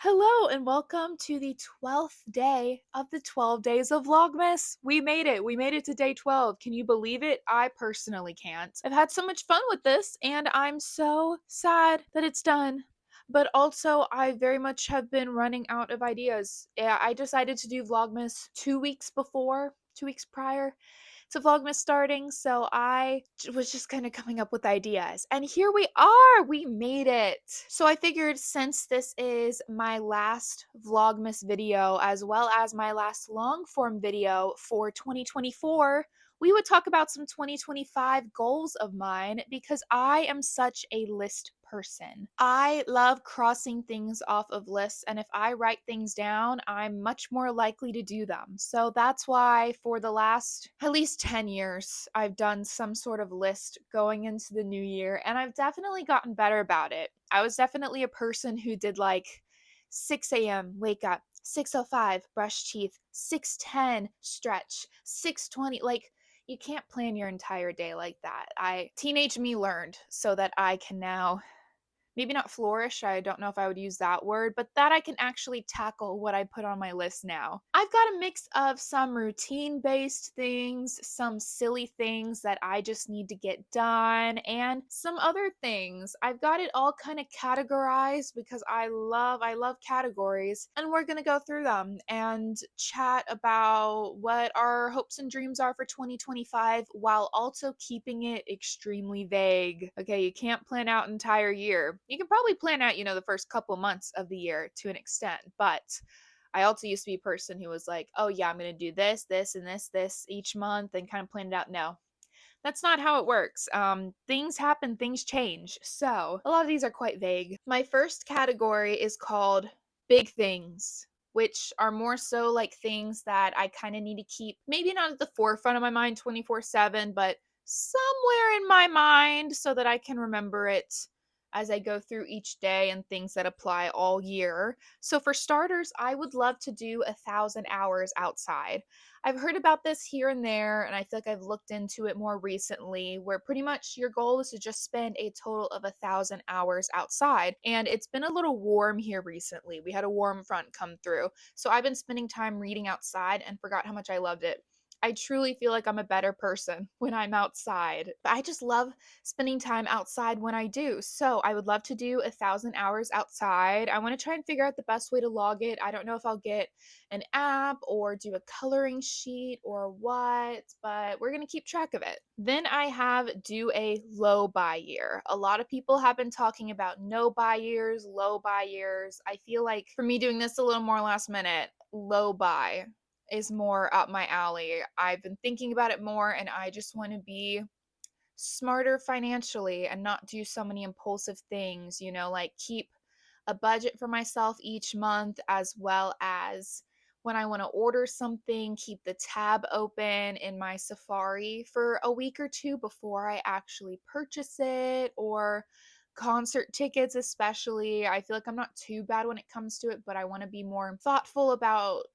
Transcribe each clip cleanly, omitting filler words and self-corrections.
Hello and welcome to the 12th day of the 12 days of vlogmas. We made it. We made it to day 12. Can you believe it? I personally can't. I've had so much fun with this and I'm so sad that it's done. But also I very much have been running out of ideas. Yeah, I decided to do vlogmas 2 weeks prior to Vlogmas starting, so was just kind of coming up with ideas. And here we are! We made it! So I figured since this is my last Vlogmas video, as well as my last long form video for 2024, we would talk about some 2025 goals of mine because I am such a list person. I love crossing things off of lists, and if I write things down, I'm much more likely to do them. So that's why for the last at least 10 years, I've done some sort of list going into the new year, and I've definitely gotten better about it. I was definitely a person who did like 6 a.m. wake up, 6:05 brush teeth, 6:10 stretch, 6:20 like you can't plan your entire day like that. Teenage me learned so that I can now maybe not flourish, I don't know if I would use that word, but that I can actually tackle what I put on my list now. I've got a mix of some routine based things, some silly things that I just need to get done, and some other things. I've got it all kind of categorized because I love categories, and we're going to go through them and chat about what our hopes and dreams are for 2025 while also keeping it extremely vague. Okay, you can't plan out an entire year. You can probably plan out, the first couple months of the year to an extent, but I also used to be a person who was like, oh yeah, I'm going to do this, this, and this each month and kind of plan it out. No, that's not how it works. Things happen, things change. So a lot of these are quite vague. My first category is called big things, which are more so like things that I kind of need to keep, maybe not at the forefront of my mind 24/7, but somewhere in my mind so that I can remember it as I go through each day and things that apply all year. So, for starters, I would love to do 1,000 hours outside. I've heard about this here and there, and I feel like I've looked into it more recently, where pretty much your goal is to just spend a total of 1,000 hours outside. And it's been a little warm here recently. We had a warm front come through. So I've been spending time reading outside and forgot how much I loved it. I truly feel like I'm a better person when I'm outside. But I just love spending time outside when I do. So I would love to do 1,000 hours outside. I want to try and figure out the best way to log it. I don't know if I'll get an app or do a coloring sheet or what, but we're going to keep track of it. Then I have do a low buy year. A lot of people have been talking about no buy years, low buy years. I feel like for me doing this a little more last minute, low buy is more up my alley. I've been thinking about it more and I just want to be smarter financially and not do so many impulsive things, like keep a budget for myself each month as well as when I want to order something, keep the tab open in my Safari for a week or two before I actually purchase it or concert tickets especially. I feel like I'm not too bad when it comes to it, but I want to be more thoughtful about,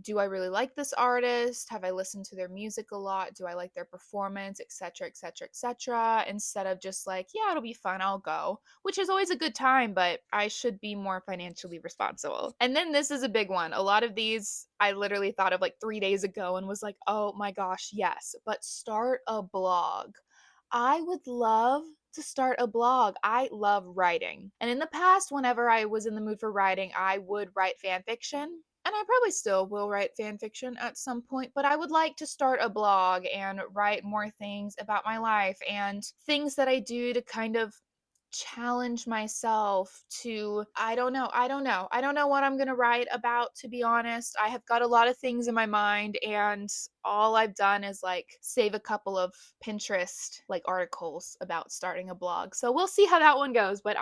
do I really like this artist? Have I listened to their music a lot? Do I like their performance, etc., etc., etc.? Instead of just like, yeah, it'll be fun, I'll go, which is always a good time, but I should be more financially responsible. And then this is a big one. A lot of these I literally thought of like 3 days ago and was like, oh my gosh, yes, but start a blog. I would love to start a blog. I love writing. And in the past, whenever I was in the mood for writing, I would write fan fiction. And I probably still will write fan fiction at some point, but I would like to start a blog and write more things about my life and things that I do to kind of challenge myself to I don't know what I'm going to write about, to be honest. I have got a lot of things in my mind and all I've done is like save a couple of Pinterest like articles about starting a blog. So we'll see how that one goes, but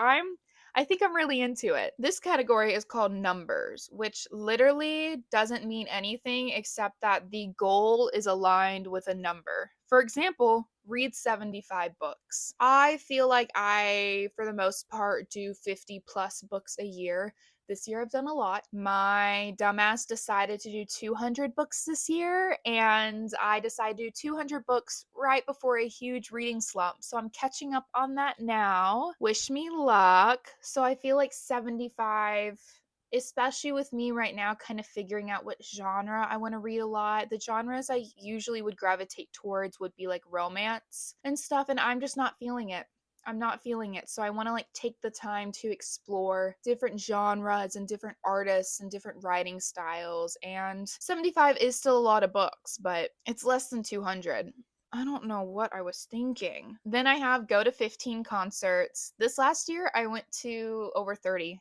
I think I'm really into it. This category is called numbers, which literally doesn't mean anything except that the goal is aligned with a number. For example, read 75 books. I feel like I, for the most part, do 50 plus books a year. This year I've done a lot. My dumbass decided to do 200 books this year, and I decided to do 200 books right before a huge reading slump. So I'm catching up on that now. Wish me luck. So I feel like 75, especially with me right now kind of figuring out what genre I want to read a lot. The genres I usually would gravitate towards would be like romance and stuff, and I'm just not feeling it. I'm not feeling it. So I want to like take the time to explore different genres and different artists and different writing styles. And 75 is still a lot of books, but it's less than 200. I don't know what I was thinking. Then I have go to 15 concerts. This last year, I went to over 30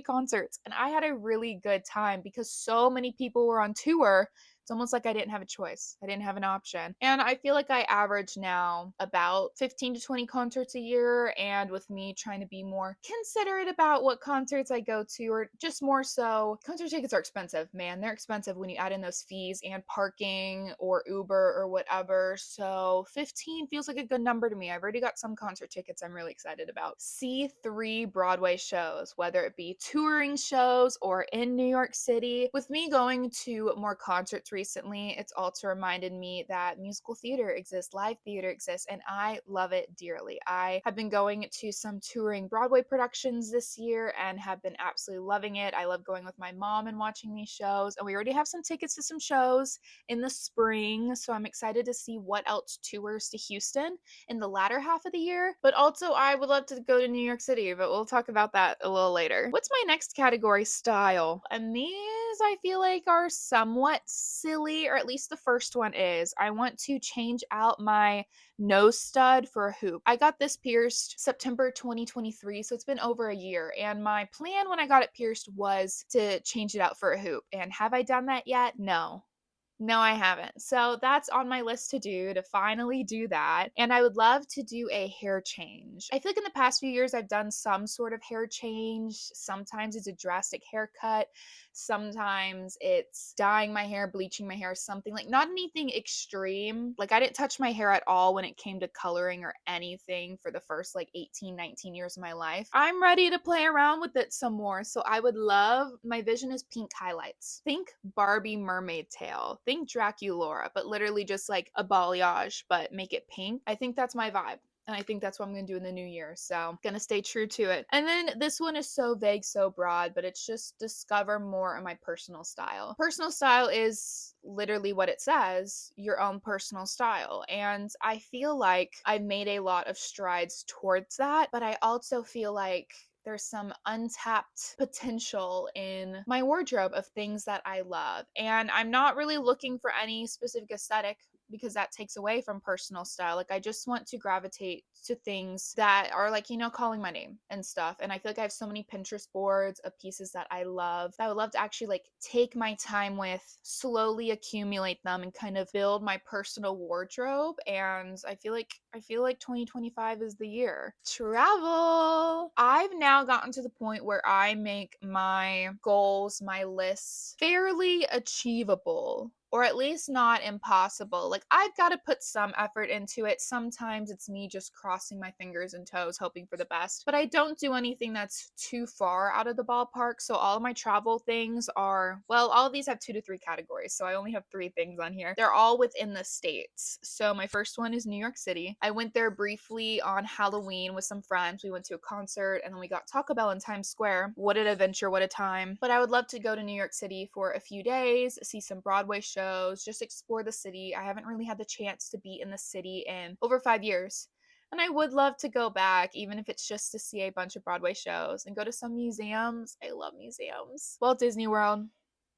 concerts, and I had a really good time because so many people were on tour. It's almost like I didn't have a choice. I didn't have an option. And I feel like I average now about 15 to 20 concerts a year. And with me trying to be more considerate about what concerts I go to, or just more so, concert tickets are expensive, man. They're expensive when you add in those fees and parking or Uber or whatever. So 15 feels like a good number to me. I've already got some concert tickets I'm really excited about. See 3 Broadway shows, whether it be touring shows or in New York City. With me going to more concerts recently, it's also reminded me that musical theater exists, live theater exists, and I love it dearly. I have been going to some touring Broadway productions this year and have been absolutely loving it. I love going with my mom and watching these shows, and we already have some tickets to some shows in the spring, so I'm excited to see what else tours to Houston in the latter half of the year. But also, I would love to go to New York City, but we'll talk about that a little later. What's my next category? Style. And these I feel like are somewhat silly, or at least the first one is. I want to change out my nose stud for a hoop. I got this pierced September 2023, so it's been over a year. And my plan when I got it pierced was to change it out for a hoop. And have I done that yet? No. No, I haven't. So that's on my list to do, to finally do that. And I would love to do a hair change. I feel like in the past few years, I've done some sort of hair change. Sometimes it's a drastic haircut. Sometimes it's dyeing my hair, bleaching my hair, something like not anything extreme. Like I didn't touch my hair at all when it came to coloring or anything for the first like 18, 19 years of my life. I'm ready to play around with it some more. So I would love, my vision is pink highlights. Think Barbie mermaid tail. Think Draculaura, but literally just like a balayage, but make it pink. I think that's my vibe. And I think that's what I'm going to do in the new year. So, gonna stay true to it. And then this one is so vague, so broad, but it's just discover more of my personal style. Personal style is literally what it says, your own personal style. And I feel like I've made a lot of strides towards that, but I also feel like there's some untapped potential in my wardrobe of things that I love. And I'm not really looking for any specific aesthetic because that takes away from personal style. Like I just want to gravitate to things that are like, calling my name and stuff. And I feel like I have so many Pinterest boards of pieces that I love that I would love to actually like take my time with, slowly accumulate them and kind of build my personal wardrobe. And I feel like 2025 is the year. Travel. I've now gotten to the point where I make my goals, my lists fairly achievable, or at least not impossible. Like I've got to put some effort into it. Sometimes it's me just crossing my fingers and toes, hoping for the best, but I don't do anything that's too far out of the ballpark. So all of my travel things are, well, all of these have 2 to 3 categories. So I only have 3 things on here. They're all within the States. So my first one is New York City. I went there briefly on Halloween with some friends. We went to a concert and then we got Taco Bell in Times Square. What an adventure, what a time. But I would love to go to New York City for a few days, see some Broadway shows, just explore the city. I haven't really had the chance to be in the city in over 5 years. And I would love to go back, even if it's just to see a bunch of Broadway shows and go to some museums. I love museums. Walt Disney World.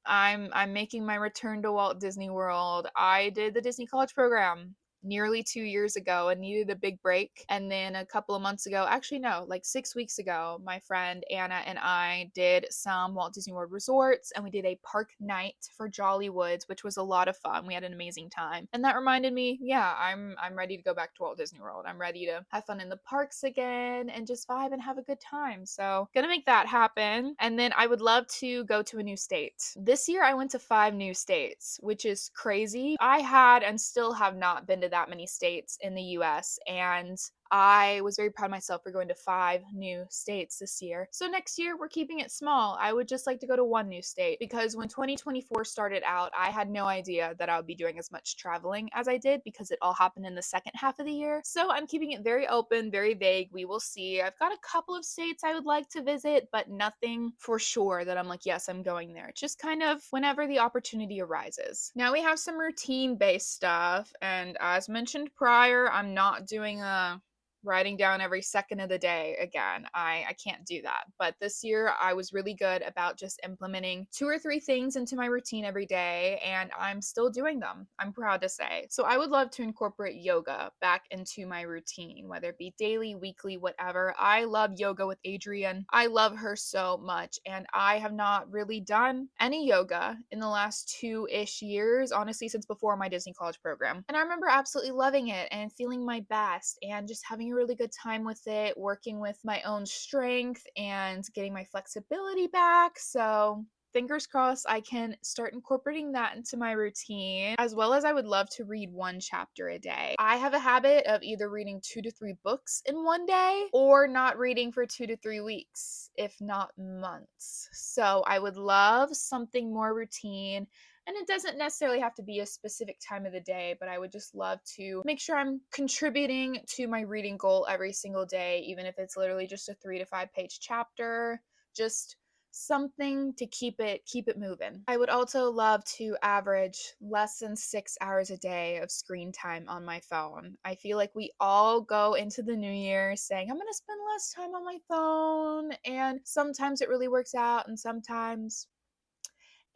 I'm making my return to Walt Disney World. I did the Disney College program nearly 2 years ago and needed a big break. And then a couple of months ago, actually no, like 6 weeks ago, my friend Anna and I did some Walt Disney World resorts and we did a park night for Jollywood's, which was a lot of fun. We had an amazing time. And that reminded me, yeah, I'm ready to go back to Walt Disney World. I'm ready to have fun in the parks again and just vibe and have a good time. So gonna make that happen. And then I would love to go to a new state. This year I went to 5 new states, which is crazy. I had and still have not been to to that many states in the US, and I was very proud of myself for going to 5 new states this year. So next year, we're keeping it small. I would just like to go to 1 new state because when 2024 started out, I had no idea that I would be doing as much traveling as I did because it all happened in the second half of the year. So I'm keeping it very open, very vague. We will see. I've got a couple of states I would like to visit, but nothing for sure that I'm like, yes, I'm going there. Just kind of whenever the opportunity arises. Now we have some routine-based stuff, and as mentioned prior, I'm not doing a writing down every second of the day again. I can't do that. But this year I was really good about just implementing 2 or 3 things into my routine every day, and I'm still doing them. I'm proud to say. So I would love to incorporate yoga back into my routine, whether it be daily, weekly, whatever. I love yoga with Adrienne. I love her so much, and I have not really done any yoga in the last 2-ish years, honestly since before my Disney college program. And I remember absolutely loving it and feeling my best and just having a really good time with it, working with my own strength and getting my flexibility back. So fingers crossed I can start incorporating that into my routine, as well as I would love to read 1 chapter a day. I have a habit of either reading 2 to 3 books in 1 day or not reading for 2 to 3 weeks, if not months. So I would love something more routine. And it doesn't necessarily have to be a specific time of the day, but I would just love to make sure I'm contributing to my reading goal every single day, even if it's literally just a 3 to 5 page chapter. Just something to keep it moving. I would also love to average less than 6 hours a day of screen time on my phone. I feel like we all go into the new year saying I'm going to spend less time on my phone, and sometimes it really works out and sometimes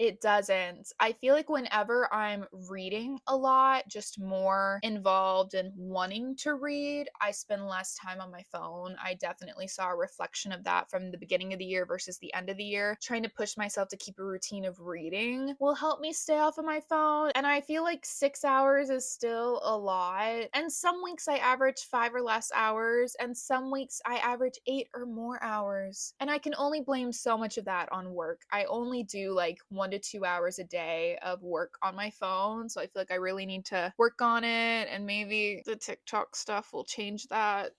it doesn't. I feel like whenever I'm reading a lot, just more involved in wanting to read, I spend less time on my phone. I definitely saw a reflection of that from the beginning of the year versus the end of the year. Trying to push myself to keep a routine of reading will help me stay off of my phone. And I feel like 6 hours is still a lot. And some weeks I average 5 or less hours, and some weeks I average 8 or more hours. And I can only blame so much of that on work. I only do like 1 to 2 hours a day of work on my phone. So I feel like I really need to work on it, and maybe the TikTok stuff will change that.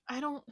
I don't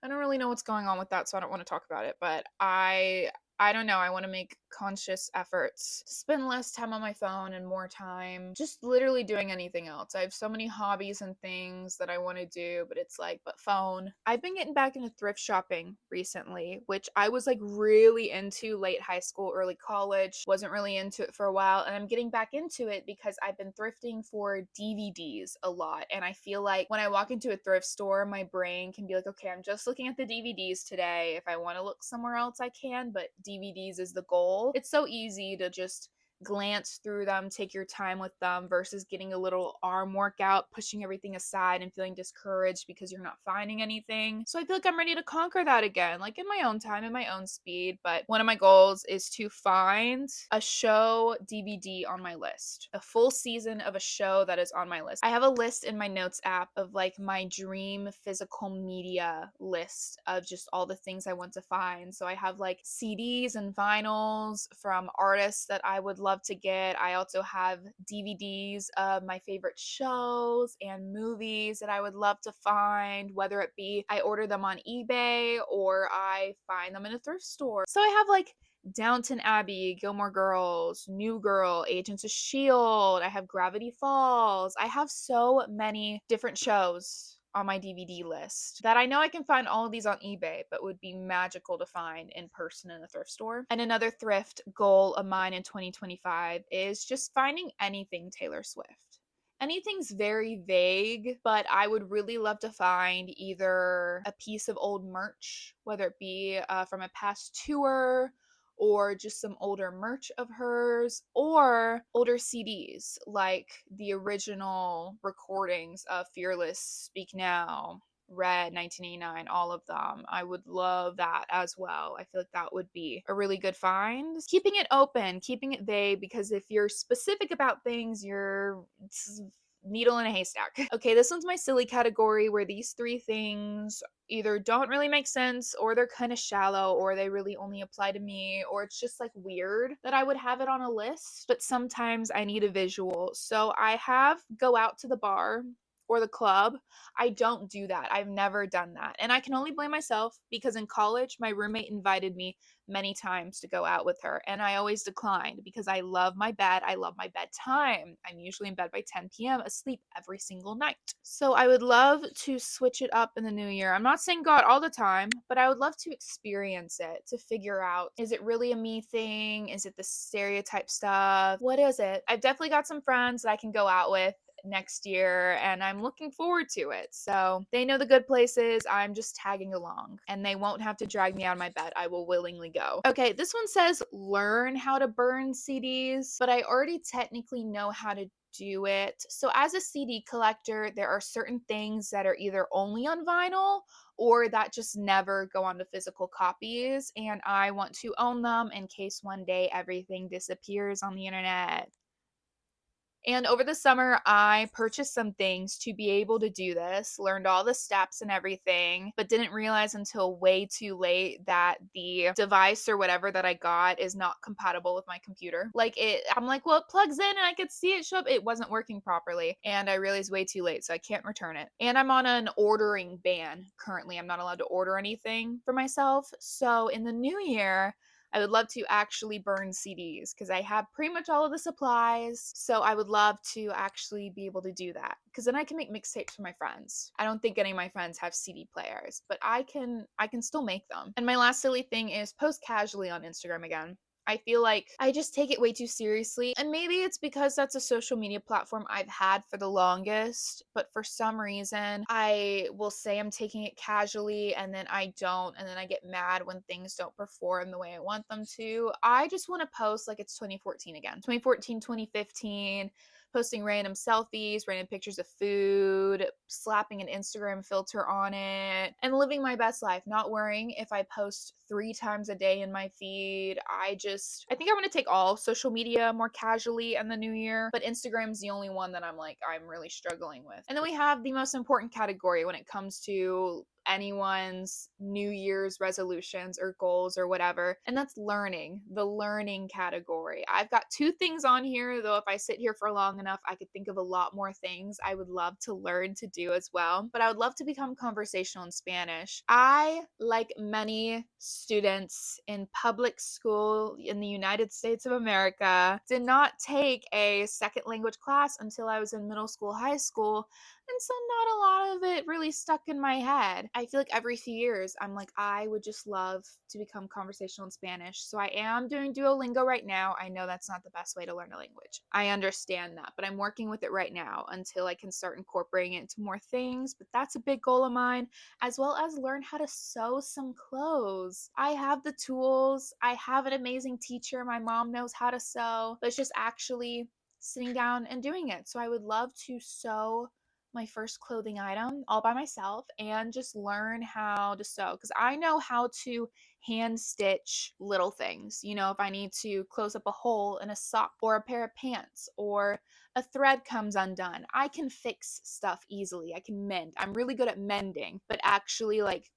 really know what's going on with that, so I don't want to talk about it, but I don't know. I want to make conscious efforts to spend less time on my phone and more time just literally doing anything else. I have so many hobbies and things that I want to do, but it's like, but phone. I've been getting back into thrift shopping recently, which I was like really into late high school, early college. Wasn't really into it for a while, and I'm getting back into it because I've been thrifting for DVDs a lot. And I feel like when I walk into a thrift store, my brain can be like, okay, I'm just looking at the DVDs today. If I want to look somewhere else, I can, but DVDs is the goal. It's so easy to just glance through them, take your time with them versus getting a little arm workout, pushing everything aside and feeling discouraged because you're not finding anything. So I feel like I'm ready to conquer that again, like in my own time, in my own speed. But one of my goals is to find a show DVD on my list, a full season of a show that is on my list. I have a list in my notes app of like my dream physical media list of just all the things I want to find. So I have like CDs and vinyls from artists that I would love to get. I also have DVDs of my favorite shows and movies that I would love to find, whether it be I order them on eBay or I find them in a thrift store. So I have like Downton Abbey, Gilmore Girls, New Girl, Agents of S.H.I.E.L.D. I have Gravity Falls. I have so many different shows on my DVD list that I know I can find all of these on eBay, but would be magical to find in person in a thrift store. And another thrift goal of mine in 2025 is just finding anything Taylor Swift. Anything's very vague, but I would really love to find either a piece of old merch, whether it be from a past tour or just some older merch of hers, or older CDs, like the original recordings of Fearless, Speak Now, Red, 1989, all of them. I would love that as well. I feel like that would be a really good find. Keeping it open, keeping it vague, because if you're specific about things, needle in a haystack. Okay, this one's my silly category where these three things either don't really make sense or they're kind of shallow or they really only apply to me or it's just like weird that I would have it on a list, but sometimes I need a visual. So I have go out to the bar or the club. I don't do that. I've never done that. And I can only blame myself because in college, my roommate invited me many times to go out with her, and I always declined because I love my bed. I love my bedtime. I'm usually in bed by 10 p.m., asleep every single night. So I would love to switch it up in the new year. I'm not saying go out all the time, but I would love to experience it to figure out, is it really a me thing? Is it the stereotype stuff? What is it? I've definitely got some friends that I can go out with next year and I'm looking forward to it. So they know the good places. I'm just tagging along and they won't have to drag me out of my bed. I will willingly go. Okay, this one says learn how to burn CDs, but I already technically know how to do it. So as a CD collector, there are certain things that are either only on vinyl or that just never go onto physical copies, and I want to own them in case one day everything disappears on the internet. And over the summer, I purchased some things to be able to do this, learned all the steps and everything, but didn't realize until way too late that the device or whatever that I got is not compatible with my computer. I'm like, well, it plugs in and I could see it show up. It wasn't working properly. And I realized way too late, so I can't return it. And I'm on an ordering ban currently. I'm not allowed to order anything for myself. So in the new year, I would love to actually burn CDs because I have pretty much all of the supplies. So I would love to actually be able to do that because then I can make mixtapes for my friends. I don't think any of my friends have CD players, but I can still make them. And my last silly thing is post casually on Instagram again. I feel like I just take it way too seriously. And maybe it's because that's a social media platform I've had for the longest. But for some reason, I will say I'm taking it casually and then I don't. And then I get mad when things don't perform the way I want them to. I just want to post like it's 2014 again. 2014, 2015, posting random selfies, random pictures of food, slapping an Instagram filter on it, and living my best life, not worrying if I post 3 times a day in my feed. I think I want to take all social media more casually in the new year, but Instagram's the only one that I'm really struggling with. And then we have the most important category when it comes to anyone's New Year's resolutions or goals or whatever, and that's learning, the learning category. I've got 2 things on here, though if I sit here for long enough, I could think of a lot more things I would love to learn to do as well. But I would love to become conversational in Spanish. I, like many students in public school in the United States of America, did not take a second language class until I was in middle school, high school, and so not a lot of it really stuck in my head. I feel like every few years, I'm like, I would just love to become conversational in Spanish. So I am doing Duolingo right now. I know that's not the best way to learn a language. I understand that, but I'm working with it right now until I can start incorporating it into more things. But that's a big goal of mine, as well as learn how to sew some clothes. I have the tools. I have an amazing teacher. My mom knows how to sew, but it's just actually sitting down and doing it. So I would love to sew my first clothing item all by myself and just learn how to sew because I know how to hand stitch little things. You know, if I need to close up a hole in a sock or a pair of pants or a thread comes undone, I can fix stuff easily. I can mend. I'm really good at mending, but actually like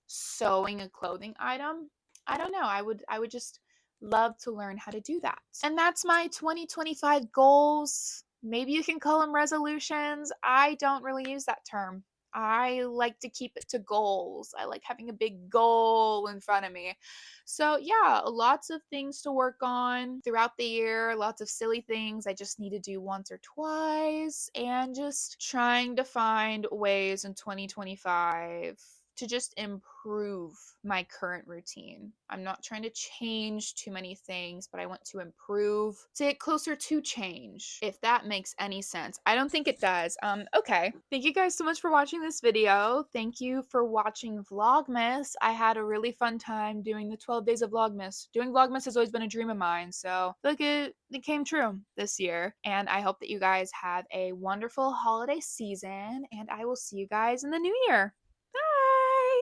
sewing a clothing item, I don't know. I would just love to learn how to do that. And that's my 2025 goals. Maybe you can call them resolutions. I don't really use that term. I like to keep it to goals. I like having a big goal in front of me. So, yeah, lots of things to work on throughout the year, lots of silly things I just need to do once or twice, and just trying to find ways in 2025 to just improve my current routine. I'm not trying to change too many things, but I want to improve to get closer to change, if that makes any sense. I don't think it does. Okay. Thank you guys so much for watching this video. Thank you for watching Vlogmas. I had a really fun time doing the 12 days of Vlogmas. Doing Vlogmas has always been a dream of mine, so look, it came true this year. And I hope that you guys have a wonderful holiday season, and I will see you guys in the new year.